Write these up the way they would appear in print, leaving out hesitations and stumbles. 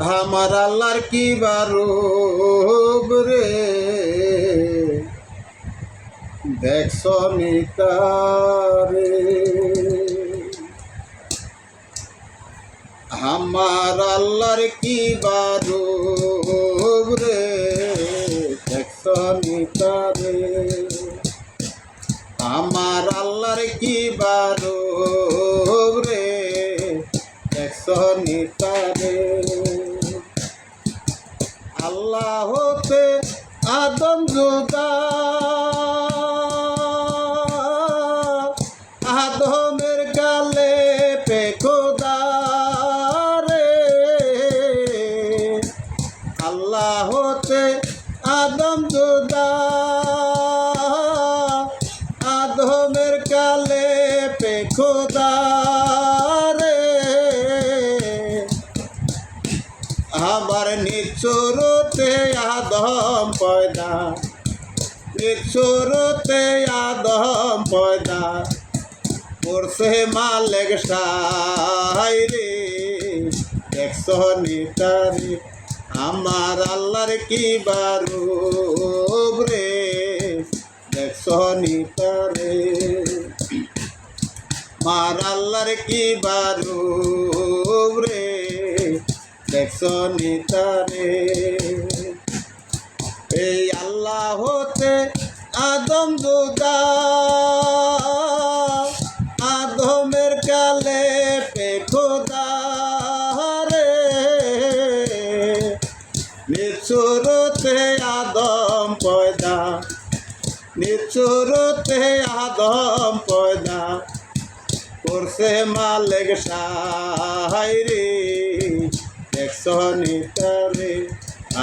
আমার আল্লাহর কি বারুব রে দেখছ নিতারে। আমার আল্লাহর কি বারুব রে দেখছ নিতারে। আমার আল্লাহর কি বারুব রে দেখছ নিতারে। আল্লাহ হতে আদম জুদা, আদমের গালে পে খোদা রে। আল্লাহ হতে আদম জুদা, আদমের গালে পে খোদা রে। আবার নিচুরতে আদম পয়দা, নিচুরতে আদম পয়দা করছে মালেক সাই রে দেখছ নিতারে। আমার আল্লাহর কি বারুব রে দেখছ নিতারে। আমার আল্লাহর কি বারুব রে দেখছ নিতারে। এই আল্লাহ হতে আদম জুদা, আদমের কালে পে খোদা রে। নিচুরতে আদম পয়দা, নিচুরতে আদম পয়দা করছে মালেক সাই রে দেখছ নিতারে।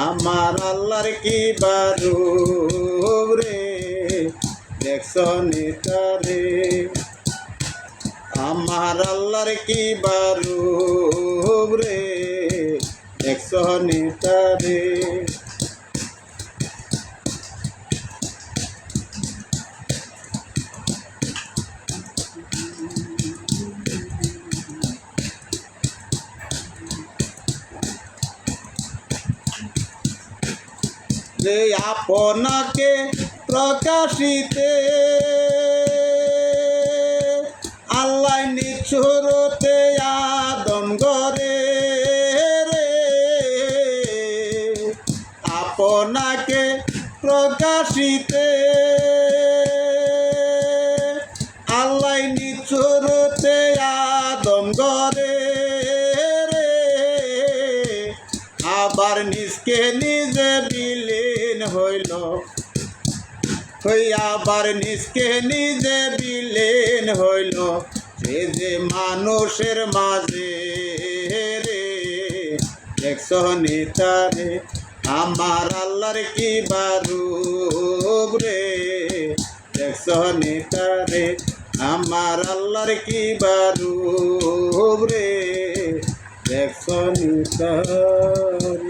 আমার আল্লাহর কি বারুব রে দেখছ নিতারে। আমার আল্লাহর কি বারুব রে দেখছ নিতারে। যে আপনাকে প্রকাশিতে আল্লাহ নিচুরতে আদম গরে রে। আপনাকে প্রকাশিতে আল্লাহ নিচুরতে আদম গরে রে। আবার নিজকে নিজে বিলীন হইল, আবার নিজকে নিজে বিলীন হইল সে যে মানুষের মাঝে রে দেখছ নিতারে। আমার আল্লাহর কি বারুব রে দেখছ নিতারে। আমার আল্লাহর কি বারুব রে দেখছ নিতারে।